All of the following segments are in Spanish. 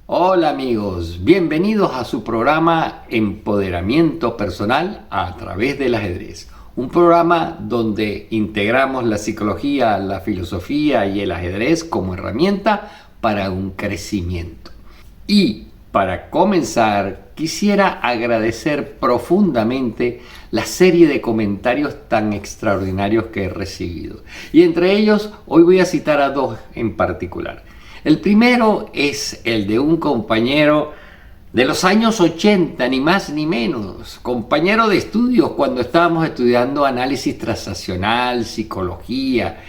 Hola amigos, bienvenidos a su programa Empoderamiento Personal a través del ajedrez. Un programa donde integramos la psicología, la filosofía y el ajedrez como herramienta para un crecimiento. Y para comenzar, quisiera agradecer profundamente la serie de comentarios tan extraordinarios que he recibido. Y entre ellos, hoy voy a citar a dos en particular. El primero es el de un compañero de los años 80, ni más ni menos, compañero de estudios cuando estábamos estudiando análisis transaccional, psicología,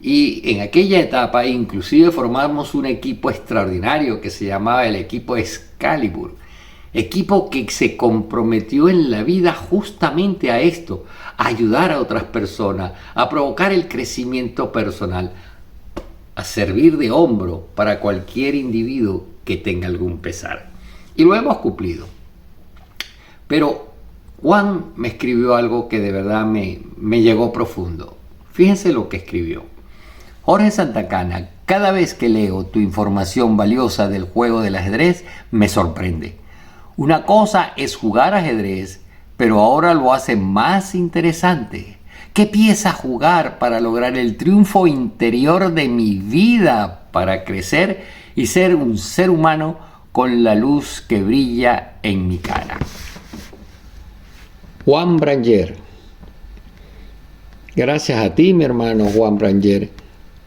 y en aquella etapa inclusive formamos un equipo extraordinario que se llamaba el equipo Excalibur, equipo que se comprometió en la vida justamente a esto, a ayudar a otras personas, a provocar el crecimiento personal, a servir de hombro para cualquier individuo que tenga algún pesar. Y lo hemos cumplido. Pero Juan me escribió algo que de verdad me llegó profundo. Fíjense lo que escribió. Jorge Santacana, cada vez que leo tu información valiosa del juego del ajedrez, me sorprende. Una cosa es jugar ajedrez, pero ahora lo hace más interesante. ¿Qué piensa jugar para lograr el triunfo interior de mi vida, para crecer y ser un ser humano con la luz que brilla en mi cara? Juan Branger. Gracias a ti, mi hermano Juan Branger,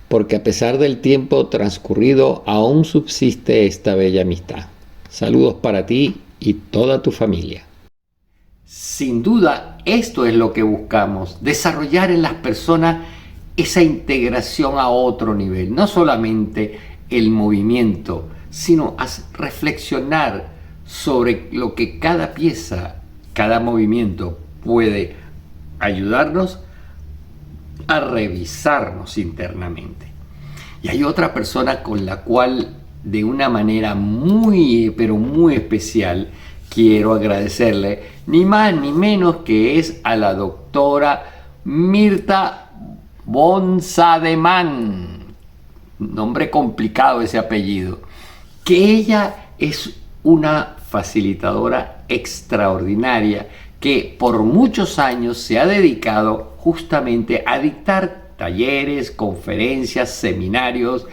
porque a pesar del tiempo transcurrido, aún subsiste esta bella amistad. Saludos para ti y toda tu familia. Sin duda, esto es lo que buscamos, desarrollar en las personas esa integración a otro nivel, no solamente el movimiento, sino reflexionar sobre lo que cada pieza, cada movimiento puede ayudarnos a revisarnos internamente. Y hay otra persona con la cual de una manera muy, pero muy especial, quiero agradecerle, ni más ni menos que es a la doctora Mirta Bonsademan, nombre complicado ese apellido, que ella es una facilitadora extraordinaria que por muchos años se ha dedicado justamente a dictar talleres, conferencias, seminarios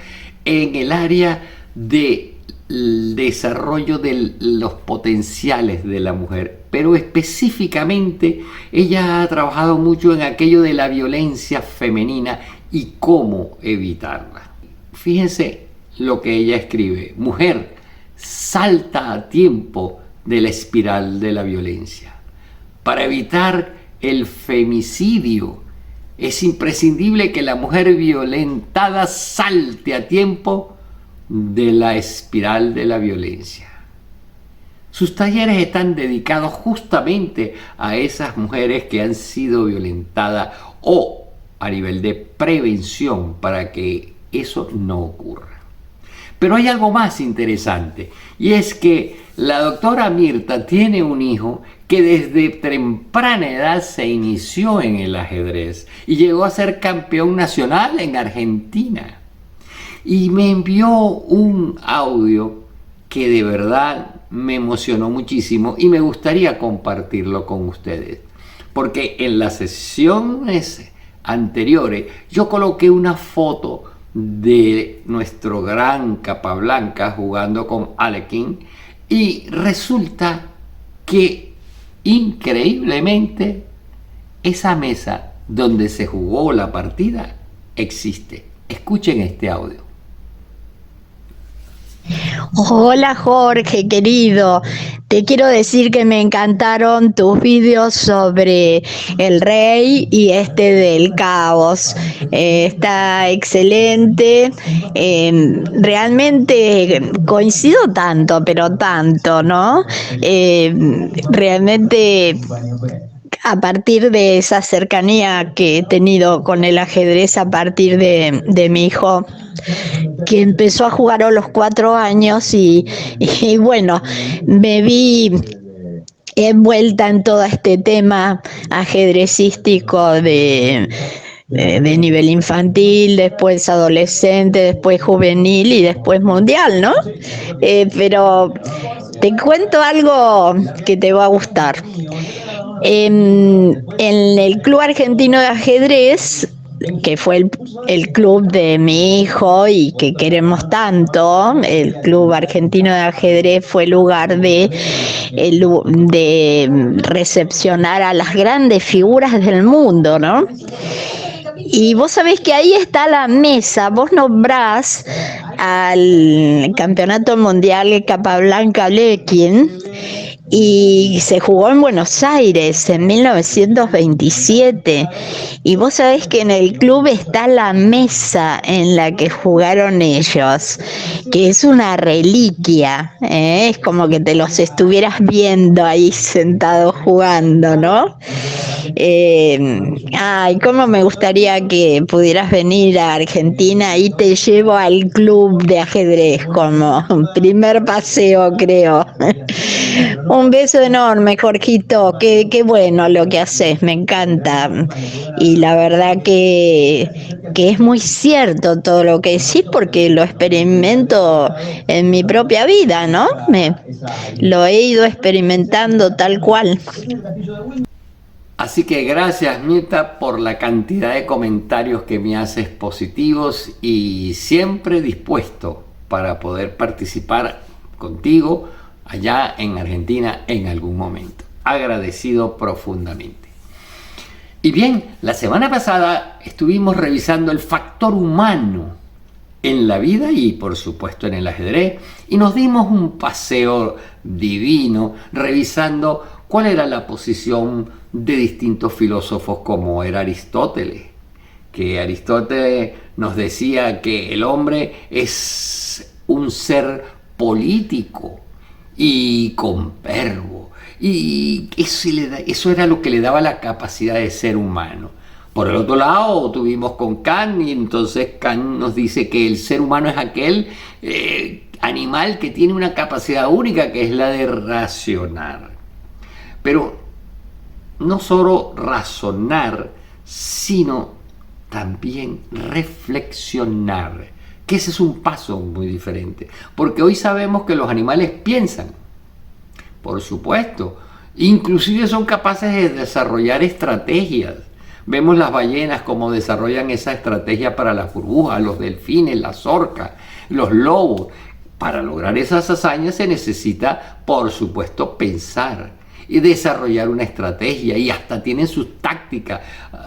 en el área del desarrollo de los potenciales de la mujer, pero específicamente ella ha trabajado mucho en aquello de la violencia femenina y cómo evitarla. Fíjense lo que ella escribe: mujer, salta a tiempo de la espiral de la violencia. Para evitar el femicidio es imprescindible que la mujer violentada salte a tiempo de la espiral de la violencia. Sus talleres están dedicados justamente a esas mujeres que han sido violentadas o a nivel de prevención para que eso no ocurra. Pero hay algo más interesante, y es que la doctora Mirta tiene un hijo que desde temprana edad se inició en el ajedrez y llegó a ser campeón nacional en Argentina. Y me envió un audio que de verdad me emocionó muchísimo y me gustaría compartirlo con ustedes. Porque en las sesiones anteriores yo coloqué una foto de nuestro gran Capablanca jugando con Alekhine y resulta que increíblemente esa mesa donde se jugó la partida existe. Escuchen este audio. Hola Jorge, querido. Te quiero decir que me encantaron tus vídeos sobre el rey y este del caos. Está excelente. Realmente coincido tanto, pero tanto, ¿no? Realmente a partir de esa cercanía que he tenido con el ajedrez a partir de mi hijo, que empezó a jugar a los 4 años y bueno, me vi envuelta en todo este tema ajedrecístico de nivel infantil, después adolescente, después juvenil y después mundial, ¿no? Pero te cuento algo que te va a gustar. En el Club Argentino de Ajedrez, que fue el club de mi hijo y que queremos tanto, el Club Argentino de Ajedrez fue lugar de recepcionar a las grandes figuras del mundo, ¿no? Y vos sabés que ahí está la mesa, vos nombrás al Campeonato Mundial Capablanca Lequien, y se jugó en Buenos Aires en 1927, y vos sabés que en el club está la mesa en la que jugaron ellos, que es una reliquia, es como que te los estuvieras viendo ahí sentados jugando, ¿no? Ay, cómo me gustaría que pudieras venir a Argentina y te llevo al club de ajedrez como un primer paseo, creo. Un beso enorme, Jorgito, qué bueno lo que haces, me encanta. Y la verdad que es muy cierto todo lo que decís porque lo experimento en mi propia vida, ¿no? Lo he ido experimentando tal cual. Así que gracias, Mirta, por la cantidad de comentarios que me haces positivos y siempre dispuesto para poder participar contigo allá en Argentina en algún momento. Agradecido profundamente. Y bien, la semana pasada estuvimos revisando el factor humano en la vida y por supuesto en el ajedrez y nos dimos un paseo divino revisando cuál era la posición de distintos filósofos como era Aristóteles, que Aristóteles nos decía que el hombre es un ser político y con verbo, y eso era lo que le daba la capacidad de ser humano. Por el otro lado tuvimos con Kant, y entonces Kant nos dice que el ser humano es aquel animal que tiene una capacidad única, que es la de razonar. Pero no solo razonar, sino también reflexionar, que ese es un paso muy diferente, porque hoy sabemos que los animales piensan, por supuesto, inclusive son capaces de desarrollar estrategias. Vemos las ballenas cómo desarrollan esa estrategia para las burbujas, los delfines, las orcas, los lobos. Para lograr esas hazañas se necesita, por supuesto, pensar y desarrollar una estrategia, y hasta tienen sus tácticas.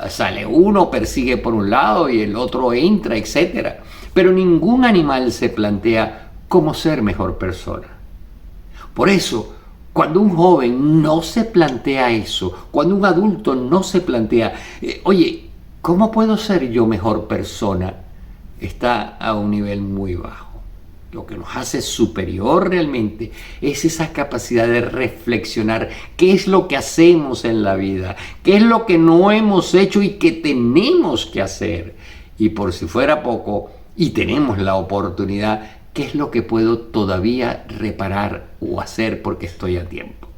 Sale uno, persigue por un lado y el otro entra, etc. Pero ningún animal se plantea cómo ser mejor persona. Por eso, cuando un joven no se plantea eso, cuando un adulto no se plantea, oye, ¿cómo puedo ser yo mejor persona?, está a un nivel muy bajo. Lo que nos hace superior realmente es esa capacidad de reflexionar qué es lo que hacemos en la vida, qué es lo que no hemos hecho y que tenemos que hacer. Y por si fuera poco, y tenemos la oportunidad, qué es lo que puedo todavía reparar o hacer porque estoy a tiempo.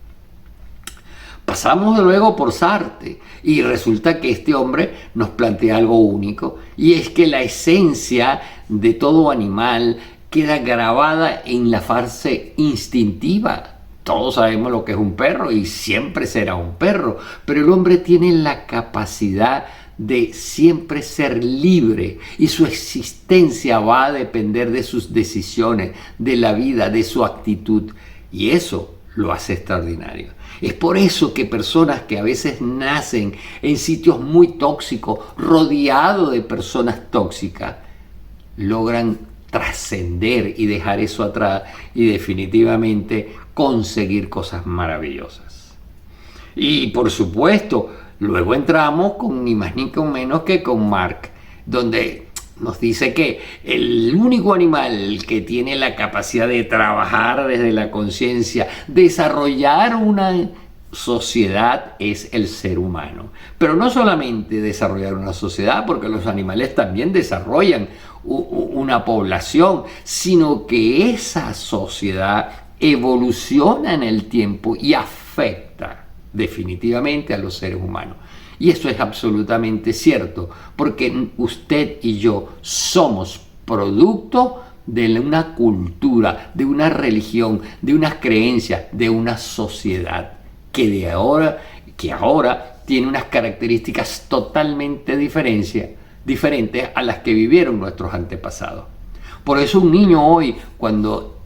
Pasamos luego por Sartre y resulta que este hombre nos plantea algo único, y es que la esencia de todo animal queda grabada en la fase instintiva. Todos sabemos lo que es un perro y siempre será un perro, pero el hombre tiene la capacidad de siempre ser libre y su existencia va a depender de sus decisiones, de la vida, de su actitud, y eso lo hace extraordinario. Es por eso que personas que a veces nacen en sitios muy tóxicos, rodeados de personas tóxicas, logran trascender y dejar eso atrás y definitivamente conseguir cosas maravillosas. Y por supuesto, luego entramos con ni más ni con menos que con Marx, donde nos dice que el único animal que tiene la capacidad de trabajar desde la conciencia, desarrollar una sociedad, es el ser humano. Pero no solamente desarrollar una sociedad, porque los animales también desarrollan una población, sino que esa sociedad evoluciona en el tiempo y afecta definitivamente a los seres humanos. Y eso es absolutamente cierto, porque usted y yo somos producto de una cultura, de una religión, de unas creencias, de una sociedad que ahora tiene unas características totalmente diferentes a las que vivieron nuestros antepasados. Por eso un niño hoy, cuando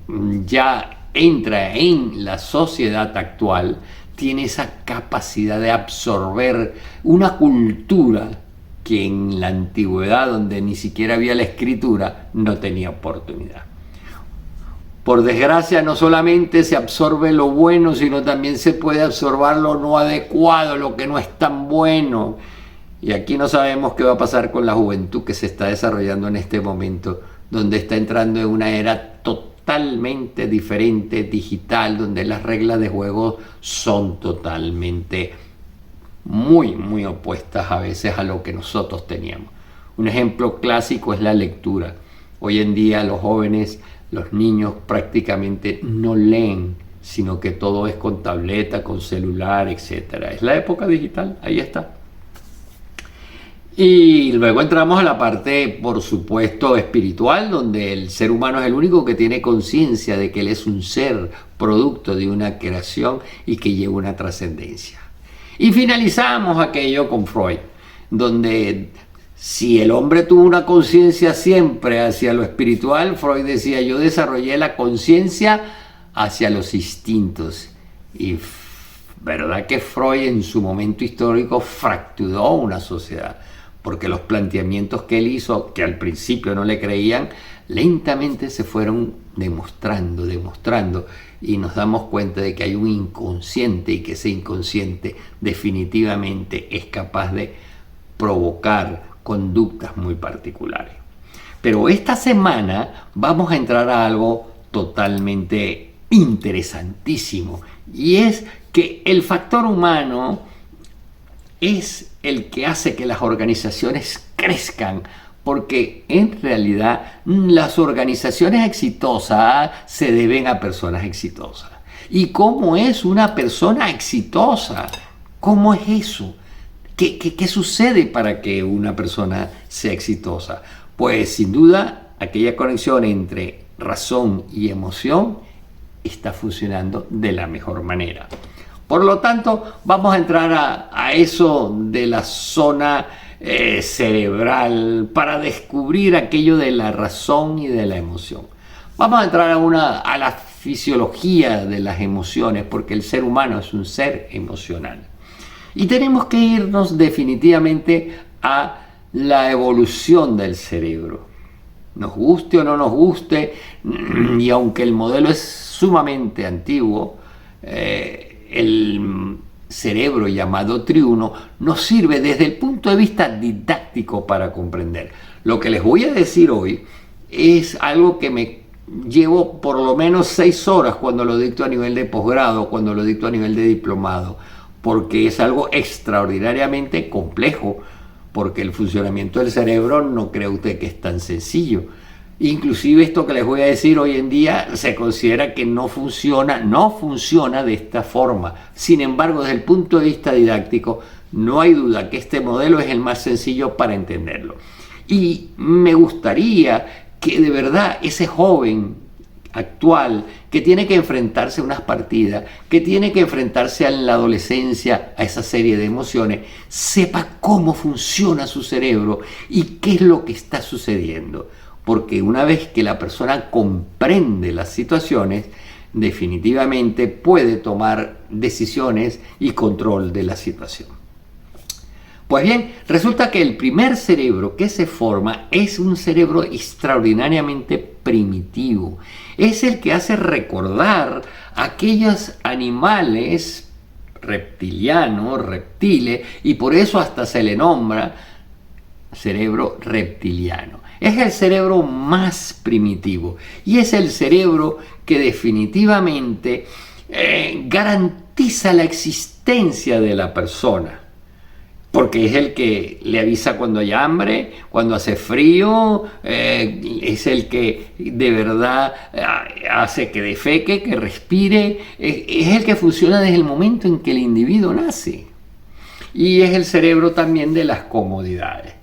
ya entra en la sociedad actual, tiene esa capacidad de absorber una cultura que en la antigüedad, donde ni siquiera había la escritura, no tenía oportunidad. Por desgracia, no solamente se absorbe lo bueno, sino también se puede absorber lo no adecuado, lo que no es tan bueno. Y aquí no sabemos qué va a pasar con la juventud que se está desarrollando en este momento, donde está entrando en una era totalmente diferente, digital, donde las reglas de juego son totalmente muy opuestas a veces a lo que nosotros teníamos. Un ejemplo clásico es la lectura. Hoy en día los jóvenes, los niños prácticamente no leen, sino que todo es con tableta, con celular, etc. Es la época digital, ahí está. Y luego entramos a la parte, por supuesto, espiritual, donde el ser humano es el único que tiene conciencia de que él es un ser producto de una creación y que lleva una trascendencia. Y finalizamos aquello con Freud, donde si el hombre tuvo una conciencia siempre hacia lo espiritual, Freud decía, yo desarrollé la conciencia hacia los instintos. Y verdad que Freud en su momento histórico fracturó una sociedad, porque los planteamientos que él hizo, que al principio no le creían, lentamente se fueron demostrando, y nos damos cuenta de que hay un inconsciente y que ese inconsciente definitivamente es capaz de provocar conductas muy particulares. Pero esta semana vamos a entrar a algo totalmente interesantísimo, y es que el factor humano es el que hace que las organizaciones crezcan, porque en realidad las organizaciones exitosas se deben a personas exitosas. ¿Y cómo es una persona exitosa? ¿Cómo es eso? ¿Qué sucede para que una persona sea exitosa? Pues sin duda aquella conexión entre razón y emoción está funcionando de la mejor manera. Por lo tanto, vamos a entrar a eso de la zona cerebral para descubrir aquello de la razón y de la emoción. Vamos a entrar a la fisiología de las emociones, porque el ser humano es un ser emocional. Y tenemos que irnos definitivamente a la evolución del cerebro. Nos guste o no nos guste, y aunque el modelo es sumamente antiguo, el cerebro llamado triuno nos sirve desde el punto de vista didáctico para comprender. Lo que les voy a decir hoy es algo que me llevo por lo menos 6 horas cuando lo dicto a nivel de posgrado, cuando lo dicto a nivel de diplomado, porque es algo extraordinariamente complejo, porque el funcionamiento del cerebro no cree usted que es tan sencillo. Inclusive esto que les voy a decir hoy en día se considera que no funciona de esta forma. Sin embargo, desde el punto de vista didáctico, no hay duda que este modelo es el más sencillo para entenderlo. Y me gustaría que de verdad ese joven actual que tiene que enfrentarse a unas partidas, que tiene que enfrentarse a la adolescencia, a esa serie de emociones, sepa cómo funciona su cerebro y qué es lo que está sucediendo. Porque una vez que la persona comprende las situaciones, definitivamente puede tomar decisiones y control de la situación. Pues bien, resulta que el primer cerebro que se forma es un cerebro extraordinariamente primitivo. Es el que hace recordar a aquellos animales reptiles, y por eso hasta se le nombra cerebro reptiliano. Es el cerebro más primitivo y es el cerebro que definitivamente garantiza la existencia de la persona. porque es el que le avisa cuando hay hambre, cuando hace frío, es el que de verdad hace que defeque, que respire, es el que funciona desde el momento en que el individuo nace. Y es el cerebro también de las comodidades.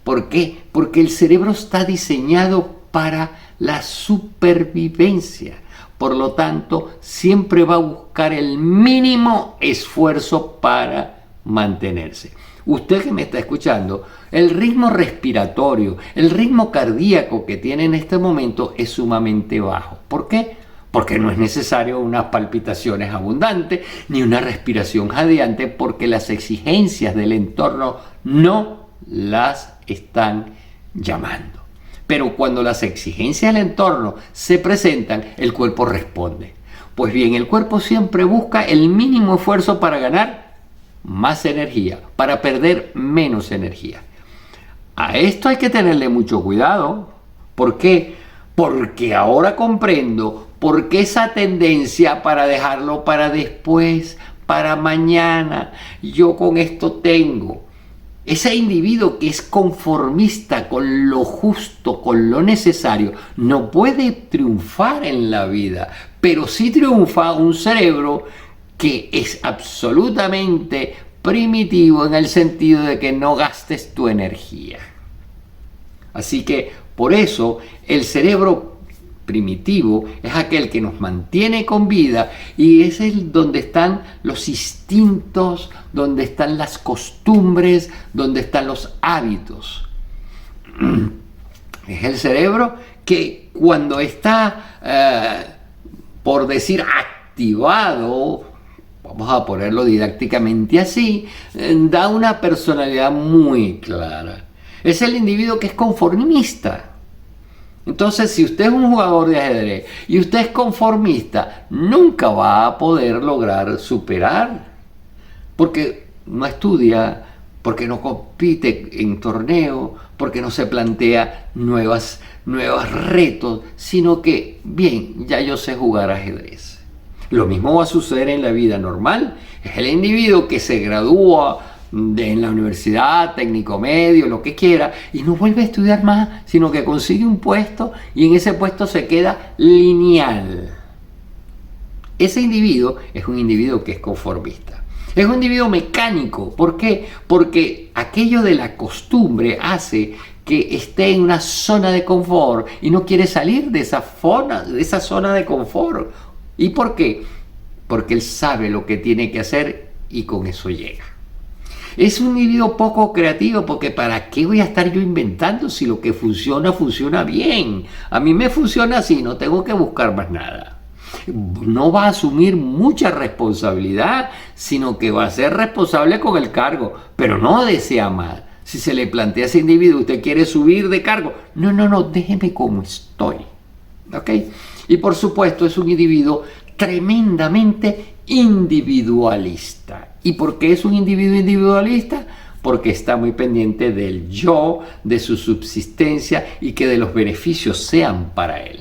¿Por qué? Porque el cerebro está diseñado para la supervivencia. Por lo tanto, siempre va a buscar el mínimo esfuerzo para mantenerse. Usted que me está escuchando, el ritmo respiratorio, el ritmo cardíaco que tiene en este momento es sumamente bajo. ¿Por qué? Porque no es necesario unas palpitaciones abundantes ni una respiración jadeante, porque las exigencias del entorno no las están llamando. Pero cuando las exigencias del entorno se presentan, el cuerpo responde. Pues bien, el cuerpo siempre busca el mínimo esfuerzo para ganar más energía, para perder menos energía. A esto hay que tenerle mucho cuidado. ¿Por qué? Porque ahora comprendo por qué esa tendencia para dejarlo para después, para mañana. Yo con esto tengo. Ese individuo que es conformista con lo justo, con lo necesario, no puede triunfar en la vida, pero sí triunfa un cerebro que es absolutamente primitivo en el sentido de que no gastes tu energía. Así que por eso el cerebro primitivo es aquel que nos mantiene con vida, y es donde están los instintos, donde están las costumbres, donde están los hábitos. Es el cerebro que cuando está, por decir, activado, vamos a ponerlo didácticamente así, da una personalidad muy clara. Es el individuo que es conformista. Entonces, si usted es un jugador de ajedrez y usted es conformista, nunca va a poder lograr superar, porque no estudia, porque no compite en torneo, porque no se plantea nuevos retos, sino que, bien, ya yo sé jugar ajedrez. Lo mismo va a suceder en la vida normal. Es el individuo que se gradúa en la universidad, técnico medio, lo que quiera, y no vuelve a estudiar más, sino que consigue un puesto y en ese puesto se queda lineal. Ese individuo es un individuo que es conformista. Es un individuo mecánico. ¿Por qué? Porque aquello de la costumbre hace que esté en una zona de confort y no quiere salir de esa zona de confort. ¿Y por qué? Porque él sabe lo que tiene que hacer y con eso llega. Es un individuo poco creativo, porque ¿para qué voy a estar yo inventando si lo que funciona, funciona bien? A mí me funciona así, no tengo que buscar más nada. No va a asumir mucha responsabilidad, sino que va a ser responsable con el cargo, pero no desea más. Si se le plantea a ese individuo, ¿usted quiere subir de cargo? No, déjeme como estoy. ¿Ok? Y por supuesto es un individuo tremendamente individualista. ¿Y por qué es un individuo individualista? Porque está muy pendiente del yo, de su subsistencia y que de los beneficios sean para él.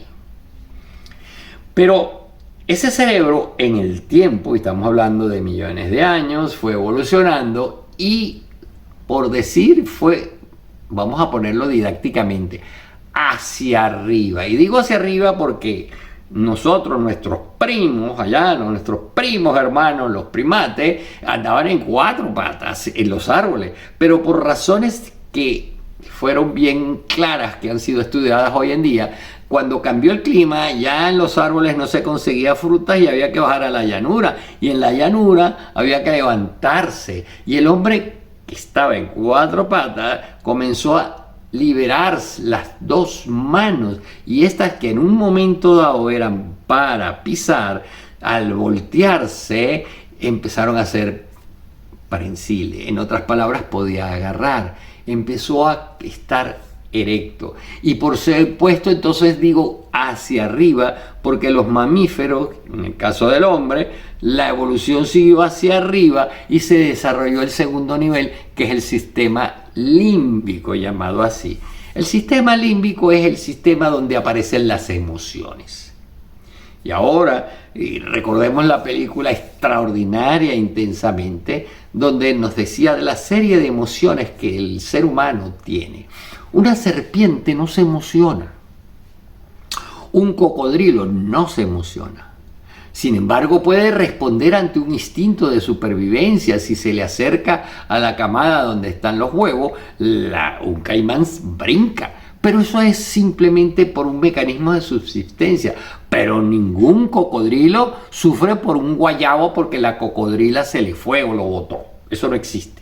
Pero ese cerebro en el tiempo, y estamos hablando de millones de años, fue evolucionando y, por decir, vamos a ponerlo didácticamente, hacia arriba. Y digo hacia arriba porque nosotros, nuestros primos allá, nuestros primos hermanos, los primates, andaban en 4 patas en los árboles, pero por razones que fueron bien claras, que han sido estudiadas hoy en día, cuando cambió el clima, ya en los árboles no se conseguía frutas y había que bajar a la llanura, y en la llanura había que levantarse, y el hombre que estaba en 4 patas comenzó a liberar las 2 manos, y estas que en un momento dado eran para pisar, al voltearse empezaron a hacer prensiles. En otras palabras, podía agarrar, empezó a estar erecto, y por ser puesto, entonces digo hacia arriba, porque los mamíferos, en el caso del hombre, la evolución siguió hacia arriba y se desarrolló el segundo nivel, que es el sistema límbico, llamado así. El sistema límbico es el sistema donde aparecen las emociones. Y ahora, recordemos la película extraordinaria, Intensamente, donde nos decía de la serie de emociones que el ser humano tiene. Una serpiente no se emociona. Un cocodrilo no se emociona. Sin embargo, puede responder ante un instinto de supervivencia. Si se le acerca a la camada donde están los huevos, un caimán brinca. Pero eso es simplemente por un mecanismo de subsistencia. Pero ningún cocodrilo sufre por un guayabo porque la cocodrila se le fue o lo botó. Eso no existe.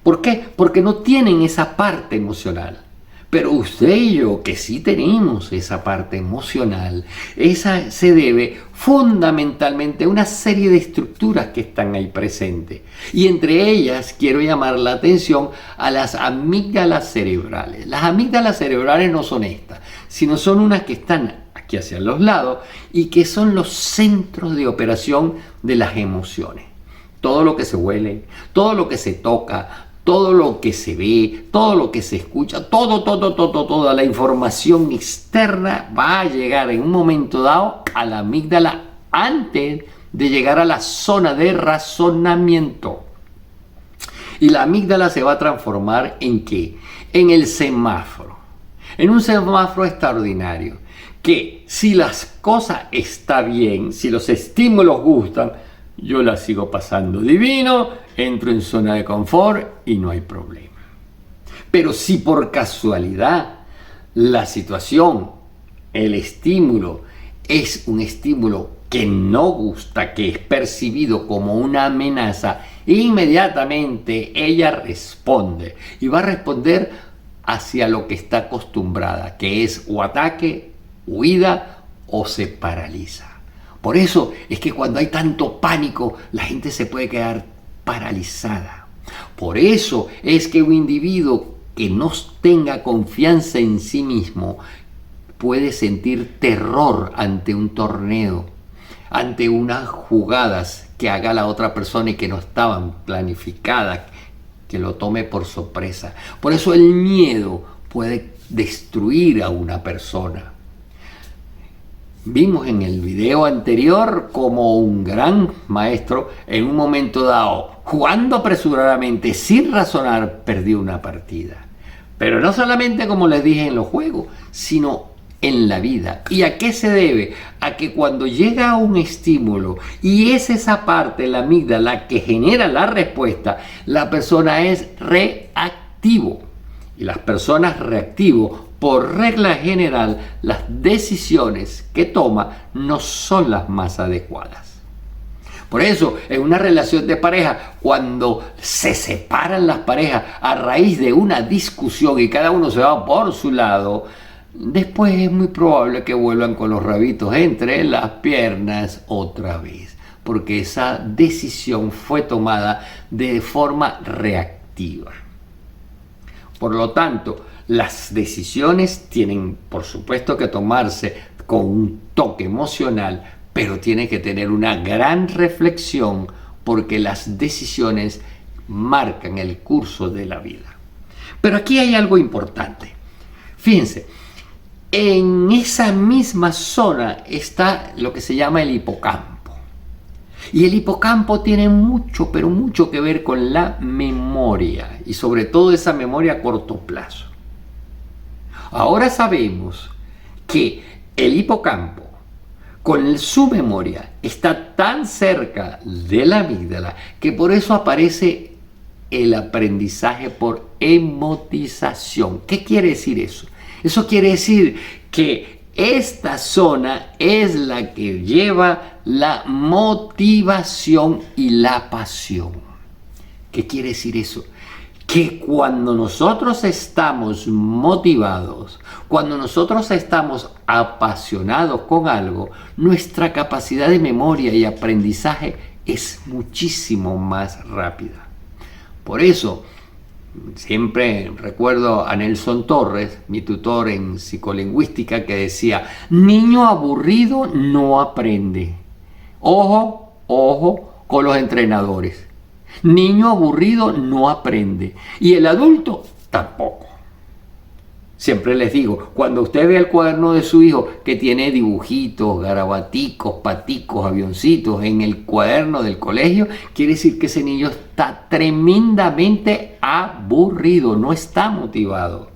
¿Por qué? Porque no tienen esa parte emocional. Pero usted y yo, que sí tenemos esa parte emocional, esa se debe fundamentalmente a una serie de estructuras que están ahí presentes. Y entre ellas quiero llamar la atención a las amígdalas cerebrales. Las amígdalas cerebrales no son estas, sino son unas que están aquí hacia los lados y que son los centros de operación de las emociones. Todo lo que se huele, todo lo que se toca, todo lo que se ve, todo lo que se escucha, toda la información externa va a llegar en un momento dado a la amígdala antes de llegar a la zona de razonamiento. Y la amígdala se va a transformar ¿en qué? En el semáforo. En un semáforo extraordinario. Que si las cosas están bien, si los estímulos gustan, yo la sigo pasando divino, entro en zona de confort y no hay problema. Pero si por casualidad la situación, el estímulo, es un estímulo que no gusta, que es percibido como una amenaza, inmediatamente ella responde y va a responder hacia lo que está acostumbrada, que es o ataque, huida o se paraliza. Por eso es que cuando hay tanto pánico, la gente se puede quedar paralizada. Por eso es que un individuo que no tenga confianza en sí mismo puede sentir terror ante un torneo, ante unas jugadas que haga la otra persona y que no estaban planificadas, que lo tome por sorpresa. Por eso el miedo puede destruir a una persona. Vimos en el video anterior como un gran maestro en un momento dado, jugando apresuradamente, sin razonar, perdió una partida. Pero no solamente como les dije en los juegos, sino en la vida. ¿Y a qué se debe? A que cuando llega un estímulo y es esa parte, la amígdala, la que genera la respuesta, la persona es reactivo. Y las personas reactivos, por regla general, las decisiones que toma no son las más adecuadas. Por eso, en una relación de pareja, cuando se separan las parejas a raíz de una discusión y cada uno se va por su lado, después es muy probable que vuelvan con los rabitos entre las piernas otra vez, porque esa decisión fue tomada de forma reactiva. Por lo tanto, las decisiones tienen, por supuesto, que tomarse con un toque emocional, pero tiene que tener una gran reflexión porque las decisiones marcan el curso de la vida. Pero aquí hay algo importante. Fíjense, en esa misma zona está lo que se llama el hipocampo. Y el hipocampo tiene mucho, pero mucho que ver con la memoria y sobre todo esa memoria a corto plazo. Ahora sabemos que el hipocampo, con su memoria, está tan cerca de la amígdala que por eso aparece el aprendizaje por emotización. ¿Qué quiere decir eso? Eso quiere decir que esta zona es la que lleva la motivación y la pasión. ¿Qué quiere decir eso? Que cuando nosotros estamos motivados, cuando nosotros estamos apasionados con algo, nuestra capacidad de memoria y aprendizaje es muchísimo más rápida. Por eso, siempre recuerdo a Nelson Torres, mi tutor en psicolingüística, que decía: niño aburrido no aprende. Ojo, ojo con los entrenadores. Niño aburrido no aprende. Y el adulto tampoco. Siempre les digo, cuando usted ve el cuaderno de su hijo que tiene dibujitos, garabaticos, paticos, avioncitos en el cuaderno del colegio, quiere decir que ese niño está tremendamente aburrido, no está motivado.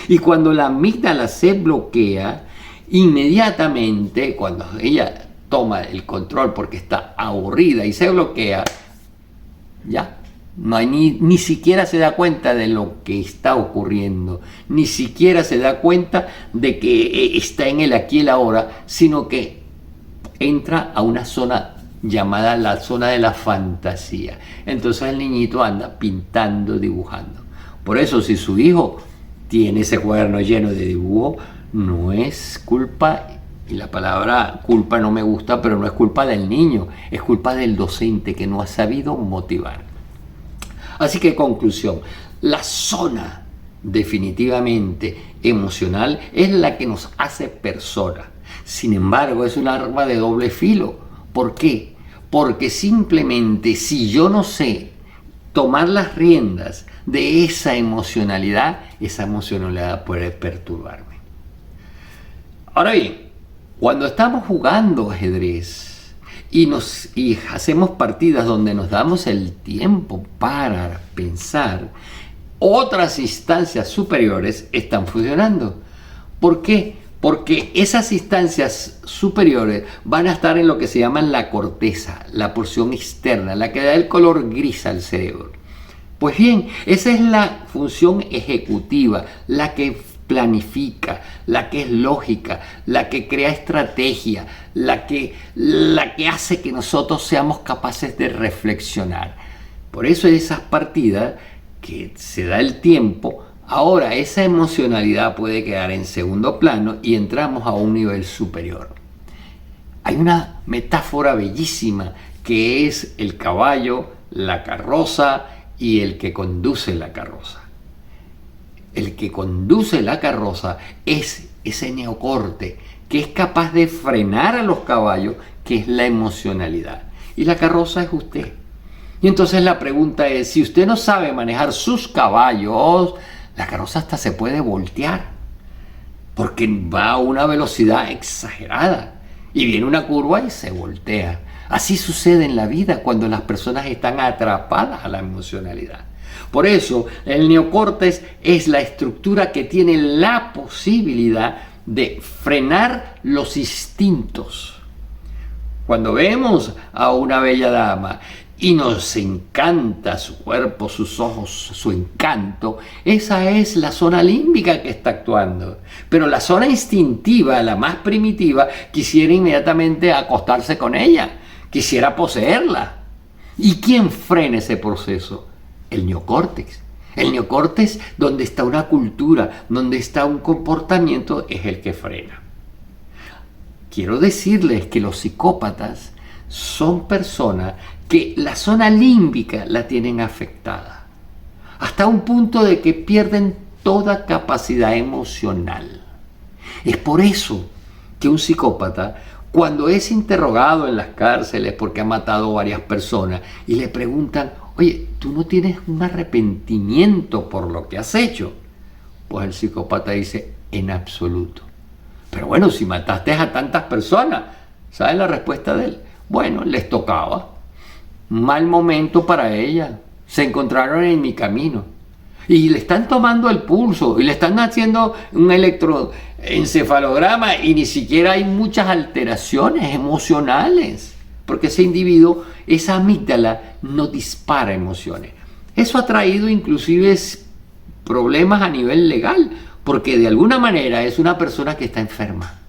Y cuando la amígdala se bloquea, inmediatamente, cuando ella toma el control porque está aburrida y se bloquea, ya. No hay ni siquiera se da cuenta de lo que está ocurriendo, ni siquiera se da cuenta de que está en el aquí y el ahora, sino que entra a una zona llamada la zona de la fantasía. Entonces el niñito anda pintando, dibujando. Por eso, si su hijo tiene ese cuaderno lleno de dibujo, no es culpa, y la palabra culpa no me gusta, pero no es culpa del niño, es culpa del docente que no ha sabido motivar. Así que, conclusión, la zona definitivamente emocional es la que nos hace persona. Sin embargo, es un arma de doble filo. ¿Por qué? Porque simplemente si yo no sé tomar las riendas de esa emocionalidad puede perturbarme. Ahora bien, cuando estamos jugando ajedrez, y hacemos partidas donde nos damos el tiempo para pensar, otras instancias superiores están funcionando. ¿Por qué? Porque esas instancias superiores van a estar en lo que se llama la corteza, la porción externa, la que da el color gris al cerebro. Pues bien, esa es la función ejecutiva, la que planifica, la que es lógica, la que crea estrategia, la que hace que nosotros seamos capaces de reflexionar. Por eso esas partidas que se da el tiempo, ahora esa emocionalidad puede quedar en segundo plano y entramos a un nivel superior. Hay una metáfora bellísima que es el caballo, la carroza y el que conduce la carroza. El que conduce la carroza es ese neocorte que es capaz de frenar a los caballos, que es la emocionalidad. Y la carroza es usted. Y entonces la pregunta es, si usted no sabe manejar sus caballos, la carroza hasta se puede voltear, porque va a una velocidad exagerada. Y viene una curva y se voltea. Así sucede en la vida cuando las personas están atrapadas a la emocionalidad. Por eso, el neocórtex es la estructura que tiene la posibilidad de frenar los instintos. Cuando vemos a una bella dama y nos encanta su cuerpo, sus ojos, su encanto, esa es la zona límbica que está actuando. Pero la zona instintiva, la más primitiva, quisiera inmediatamente acostarse con ella, quisiera poseerla. ¿Y quién frena ese proceso? El neocórtex. El neocórtex, donde está una cultura, donde está un comportamiento, es el que frena. Quiero decirles que los psicópatas son personas que la zona límbica la tienen afectada, hasta un punto de que pierden toda capacidad emocional. Es por eso que un psicópata, cuando es interrogado en las cárceles porque ha matado a varias personas y le preguntan, oye, ¿tú no tienes un arrepentimiento por lo que has hecho? Pues el psicópata dice, en absoluto. Pero bueno, si mataste a tantas personas, ¿sabes la respuesta de él? Bueno, les tocaba. Mal momento para ella. Se encontraron en mi camino. Y le están tomando el pulso y le están haciendo un electroencefalograma y ni siquiera hay muchas alteraciones emocionales. Porque ese individuo, esa amígdala, no dispara emociones. Eso ha traído inclusive problemas a nivel legal, porque de alguna manera es una persona que está enferma.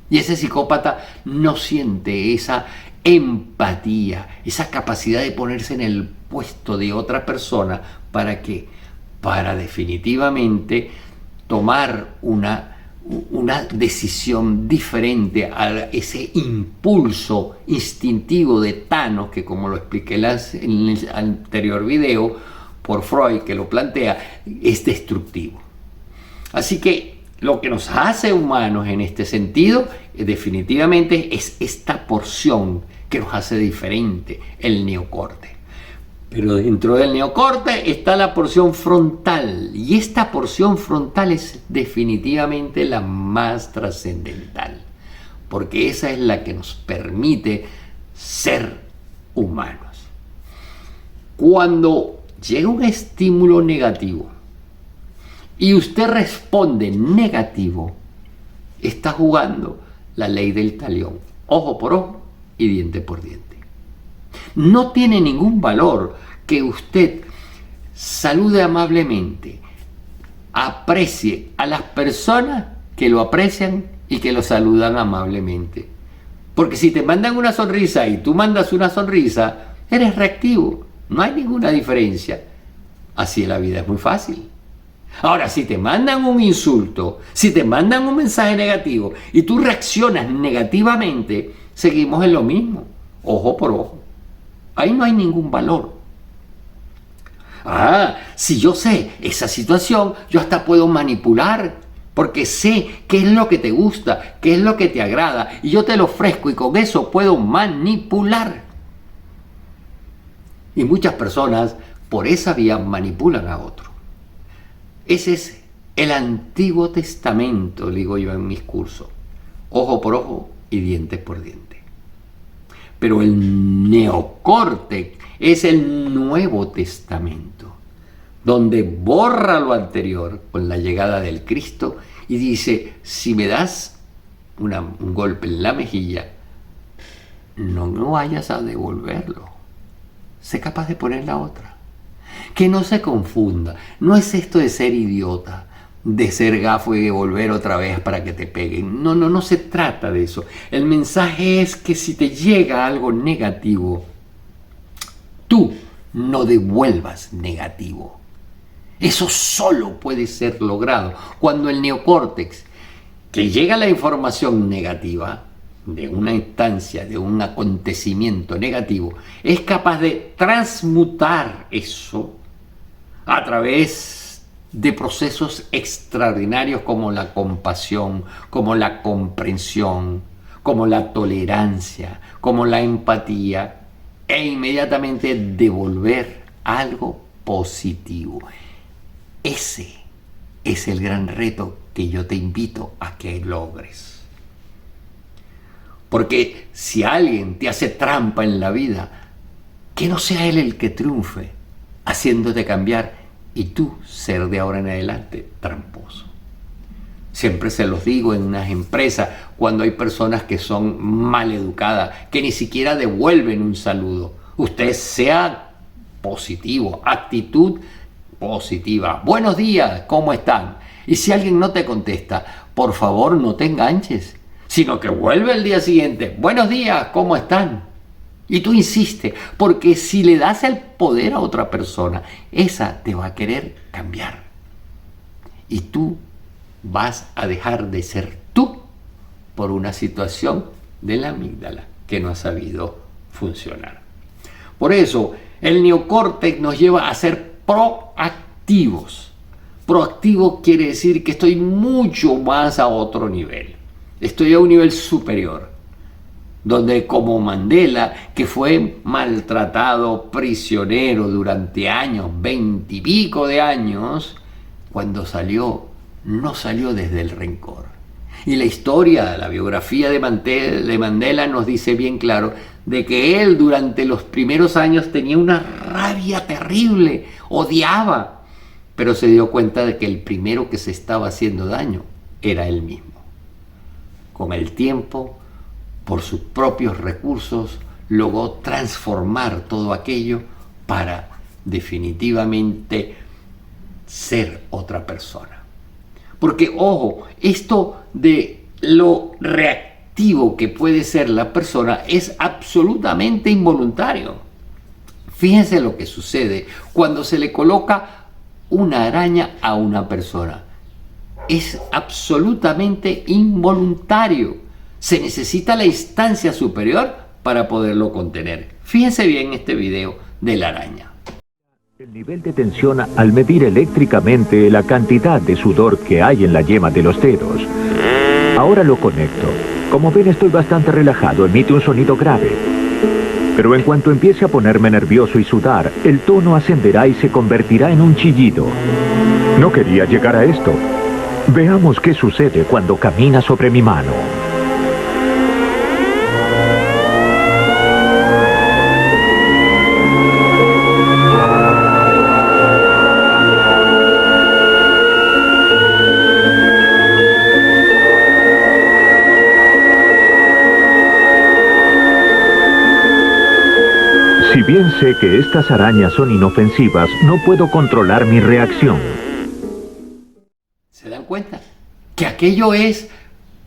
Y ese psicópata no siente esa empatía, esa capacidad de ponerse en el puesto de otra persona. ¿Para qué? Para definitivamente tomar una decisión diferente a ese impulso instintivo de Thanos, que como lo expliqué en el anterior video por Freud, que lo plantea, es destructivo. Así que lo que nos hace humanos en este sentido, definitivamente es esta porción que nos hace diferente, el neocórtex. Pero dentro del neocorte está la porción frontal, y esta porción frontal es definitivamente la más trascendental, porque esa es la que nos permite ser humanos. Cuando llega un estímulo negativo y usted responde negativo, está jugando la ley del talión, ojo por ojo y diente por diente. No tiene ningún valor que usted salude amablemente, aprecie a las personas que lo aprecian y que lo saludan amablemente. Porque si te mandan una sonrisa y tú mandas una sonrisa, eres reactivo, no hay ninguna diferencia. Así la vida es muy fácil. Ahora, si te mandan un insulto, si te mandan un mensaje negativo y tú reaccionas negativamente, seguimos en lo mismo, ojo por ojo. Ahí no hay ningún valor. Si yo sé esa situación, yo hasta puedo manipular, porque sé qué es lo que te gusta, qué es lo que te agrada, y yo te lo ofrezco y con eso puedo manipular. Y muchas personas por esa vía manipulan a otro. Ese es el Antiguo Testamento, digo yo en mis cursos. Ojo por ojo y diente por diente. Pero el neocórtex es el Nuevo Testamento, donde borra lo anterior con la llegada del Cristo y dice, si me das un golpe en la mejilla, no vayas a devolverlo. Sé capaz de poner la otra. Que no se confunda. No es esto de ser idiota, de ser gafo y devolver otra vez para que te peguen. No se trata de eso. El mensaje es que si te llega algo negativo, tú no devuelvas negativo. Eso solo puede ser logrado cuando el neocórtex, que llega la información negativa de una instancia, de un acontecimiento negativo, es capaz de transmutar eso a través de procesos extraordinarios como la compasión, como la comprensión, como la tolerancia, como la empatía, e inmediatamente devolver algo positivo. Ese es el gran reto que yo te invito a que logres. Porque si alguien te hace trampa en la vida, que no sea él el que triunfe, haciéndote cambiar y tú ser de ahora en adelante tramposo. Siempre se los digo en unas empresas, cuando hay personas que son mal educadas, que ni siquiera devuelven un saludo. Usted sea positivo, actitud positiva. Buenos días, ¿cómo están? Y si alguien no te contesta, por favor no te enganches, sino que vuelve el día siguiente. Buenos días, ¿cómo están? Y tú insistes, porque si le das el poder a otra persona, esa te va a querer cambiar. Y tú vas a dejar de ser tú por una situación de la amígdala que no ha sabido funcionar. Por eso, el neocórtex nos lleva a ser proactivos. Proactivo quiere decir que estoy mucho más a otro nivel. Estoy a un nivel superior, donde como Mandela, que fue maltratado, prisionero durante años, 20 y pico de años, cuando salió, no salió desde el rencor. Y la historia, la biografía de Mandela nos dice bien claro de que él durante los primeros años tenía una rabia terrible, odiaba, pero se dio cuenta de que el primero que se estaba haciendo daño era él mismo. Con el tiempo, por sus propios recursos, logró transformar todo aquello para definitivamente ser otra persona. Porque, ojo, esto de lo reactivo que puede ser la persona es absolutamente involuntario. Fíjense lo que sucede cuando se le coloca una araña a una persona. Es absolutamente involuntario. Se necesita la instancia superior para poderlo contener. Fíjense bien este video de la araña. El nivel de tensión al medir eléctricamente la cantidad de sudor que hay en la yema de los dedos. Ahora lo conecto. Como ven, estoy bastante relajado. Emite un sonido grave. Pero en cuanto empiece a ponerme nervioso y sudar, el tono ascenderá y se convertirá en un chillido. No quería llegar a esto. Veamos qué sucede cuando camina sobre mi mano. Si bien sé que estas arañas son inofensivas, no puedo controlar mi reacción. ¿Se dan cuenta? Que aquello es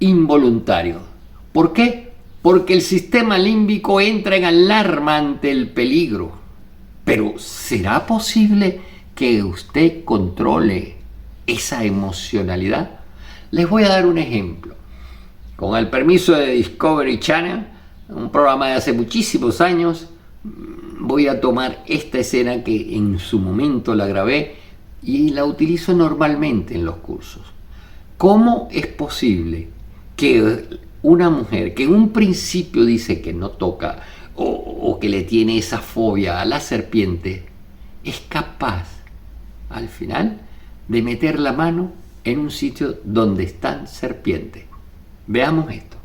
involuntario. ¿Por qué? Porque el sistema límbico entra en alarma ante el peligro. Pero ¿será posible que usted controle esa emocionalidad? Les voy a dar un ejemplo. Con el permiso de Discovery Channel, un programa de hace muchísimos años, voy a tomar esta escena que en su momento la grabé y la utilizo normalmente en los cursos. ¿Cómo es posible que una mujer que en un principio dice que no toca o que le tiene esa fobia a la serpiente es capaz al final de meter la mano en un sitio donde están serpientes? Veamos esto.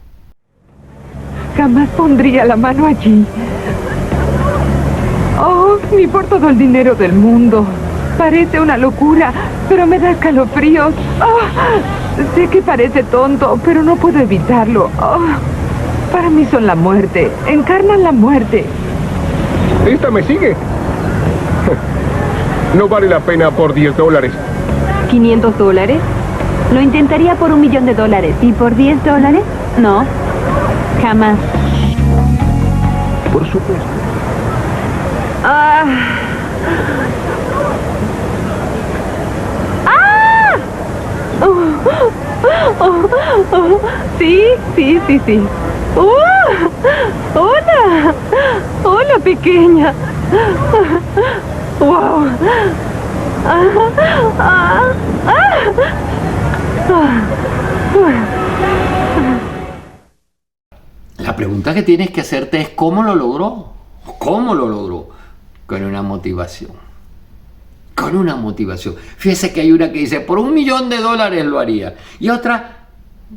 Jamás pondría la mano allí. Oh, ni por todo el dinero del mundo. Parece una locura, pero me da escalofríos. Oh, sé que parece tonto, pero no puedo evitarlo. Oh, para mí son la muerte. Encarnan la muerte. ¿Esta me sigue? No vale la pena por $10. ¿$500? Lo intentaría por $1.000.000. ¿Y por $10? No, jamás. Por supuesto. ¡Ah! ¡Ah! Sí. ¡Hola! ¡Hola, pequeña! ¡Wow! La pregunta que tienes que hacerte es ¿cómo lo logró? ¿Cómo lo logró? Con una motivación. Con una motivación. Fíjese que hay una que dice, por $1.000.000 lo haría. Y otra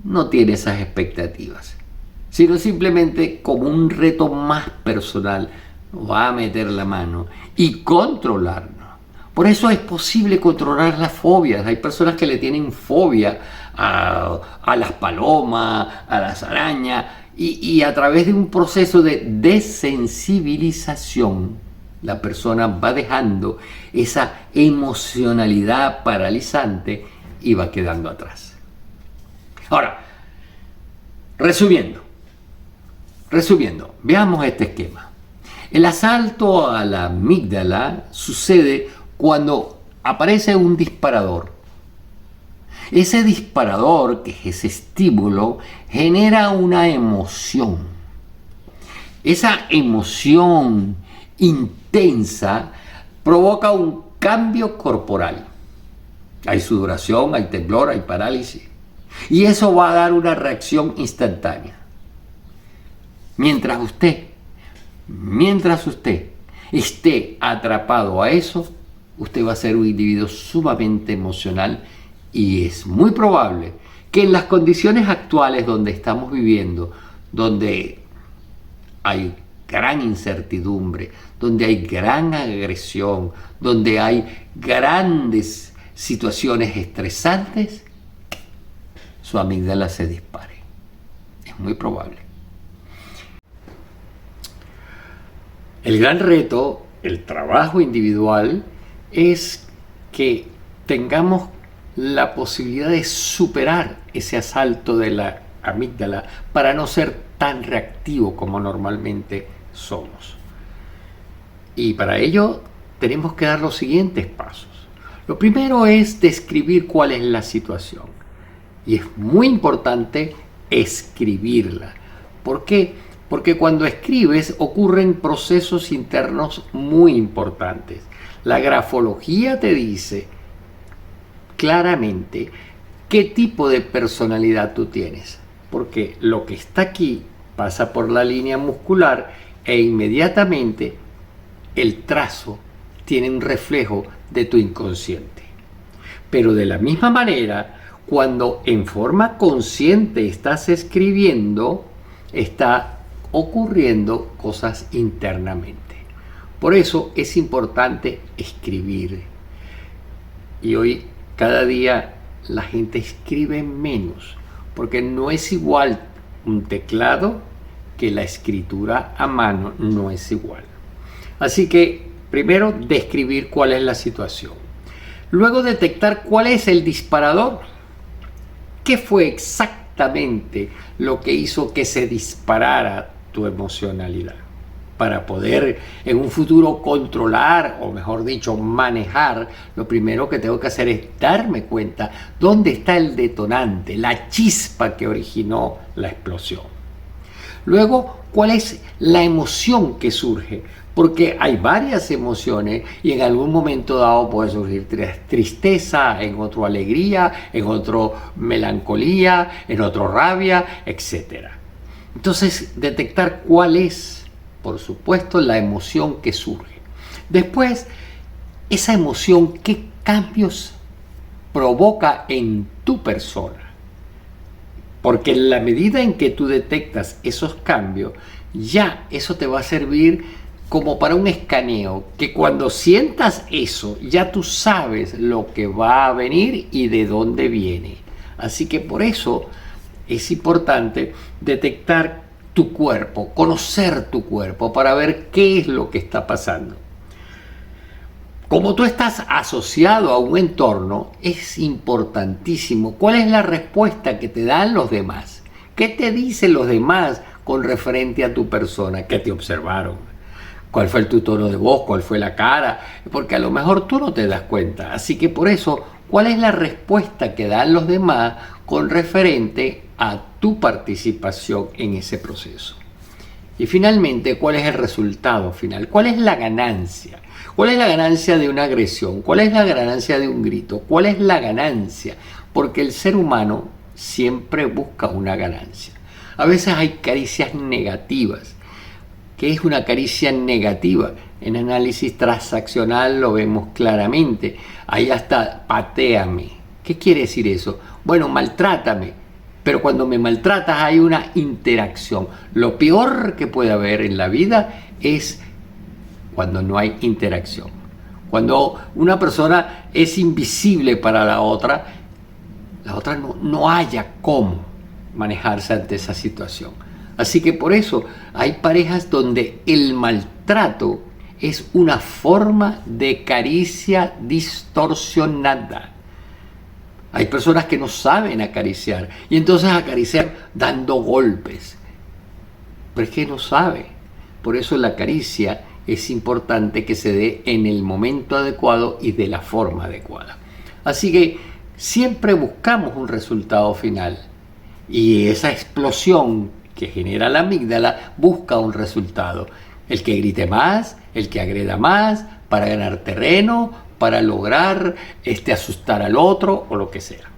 no tiene esas expectativas. Sino simplemente como un reto más personal. Va a meter la mano y controlarlo. Por eso es posible controlar las fobias. Hay personas que le tienen fobia a las palomas, a las arañas. Y a través de un proceso de desensibilización, la persona va dejando esa emocionalidad paralizante y va quedando atrás. Ahora, resumiendo, veamos este esquema. El asalto a la amígdala sucede cuando aparece un disparador. Ese disparador, que es ese estímulo, genera una emoción. Esa emoción intensa provoca un cambio corporal. Hay sudoración, hay temblor, hay parálisis. Y eso va a dar una reacción instantánea. Mientras usted esté atrapado a eso, usted va a ser un individuo sumamente emocional. Y es muy probable que en las condiciones actuales donde estamos viviendo, donde hay gran incertidumbre, donde hay gran agresión, donde hay grandes situaciones estresantes, su amígdala se dispare. Es muy probable. El gran reto, el trabajo individual, es que tengamos la posibilidad de superar ese asalto de la amígdala para no ser tan reactivo como normalmente somos. Y para ello tenemos que dar los siguientes pasos. Lo primero es describir cuál es la situación. Y es muy importante escribirla. ¿Por qué? Porque cuando escribes ocurren procesos internos muy importantes. La grafología te dice claramente qué tipo de personalidad tú tienes, porque lo que está aquí pasa por la línea muscular e inmediatamente el trazo tiene un reflejo de tu inconsciente. Pero de la misma manera, cuando en forma consciente estás escribiendo, está ocurriendo cosas internamente. Por eso es importante escribir. Y hoy, cada día, la gente escribe menos, porque no es igual un teclado que la escritura a mano, no es igual. Así que, primero, describir cuál es la situación. Luego, detectar cuál es el disparador. ¿Qué fue exactamente lo que hizo que se disparara tu emocionalidad? Para poder en un futuro controlar, o mejor dicho, manejar, lo primero que tengo que hacer es darme cuenta dónde está el detonante, la chispa que originó la explosión. Luego, ¿cuál es la emoción que surge? Porque hay varias emociones y en algún momento dado puede surgir tristeza, en otro alegría, en otro melancolía, en otro rabia, etc. Entonces, detectar cuál es, por supuesto, la emoción que surge. Después, esa emoción, ¿qué cambios provoca en tu persona? Porque en la medida en que tú detectas esos cambios, ya eso te va a servir como para un escaneo, que cuando sientas eso, ya tú sabes lo que va a venir y de dónde viene. Así que por eso es importante detectar tu cuerpo, conocer tu cuerpo para ver qué es lo que está pasando. Como tú estás asociado a un entorno, es importantísimo cuál es la respuesta que te dan los demás. ¿Qué te dicen los demás con referente a tu persona? ¿Qué te observaron? ¿Cuál fue tu tono de voz? ¿Cuál fue la cara? Porque a lo mejor tú no te das cuenta. Así que por eso, ¿cuál es la respuesta que dan los demás con referente a tu participación en ese proceso? Y finalmente, ¿cuál es el resultado final? ¿Cuál es la ganancia? ¿Cuál es la ganancia de una agresión? ¿Cuál es la ganancia de un grito? ¿Cuál es la ganancia? Porque el ser humano siempre busca una ganancia. A veces hay caricias negativas. ¿Qué es una caricia negativa? En análisis transaccional lo vemos claramente. Ahí hasta patéame. ¿Qué quiere decir eso? Bueno, maltrátame. Pero cuando me maltratas hay una interacción. Lo peor que puede haber en la vida es cuando no hay interacción. Cuando una persona es invisible para la otra no haya cómo manejarse ante esa situación. Así que por eso hay parejas donde el maltrato es una forma de caricia distorsionada. Hay personas que no saben acariciar y entonces acarician dando golpes. Pero es que no sabe. Por eso la caricia es importante que se dé en el momento adecuado y de la forma adecuada. Así que siempre buscamos un resultado final y esa explosión que genera la amígdala busca un resultado. El que grite más, el que agreda más, para ganar terreno, para lograr asustar al otro o lo que sea.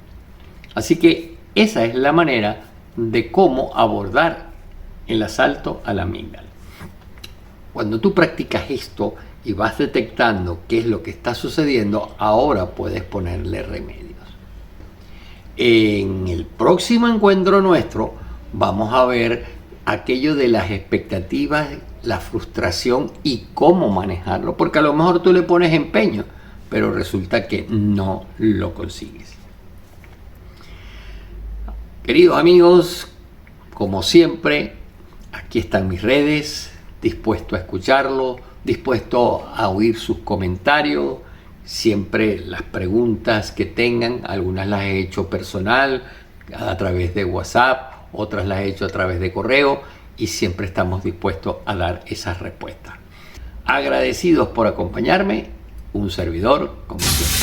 Así que esa es la manera de cómo abordar el asalto a la amígdala. Cuando tú practicas esto y vas detectando qué es lo que está sucediendo, ahora puedes ponerle remedios. En el próximo encuentro nuestro vamos a ver aquello de las expectativas, la frustración y cómo manejarlo, porque a lo mejor tú le pones empeño, pero resulta que no lo consigues. Queridos amigos, como siempre, aquí están mis redes, dispuesto a escucharlo, dispuesto a oír sus comentarios, siempre las preguntas que tengan, algunas las he hecho personal, a través de WhatsApp, otras las he hecho a través de correo y siempre estamos dispuestos a dar esas respuestas. Agradecidos por acompañarme, un servidor como siempre.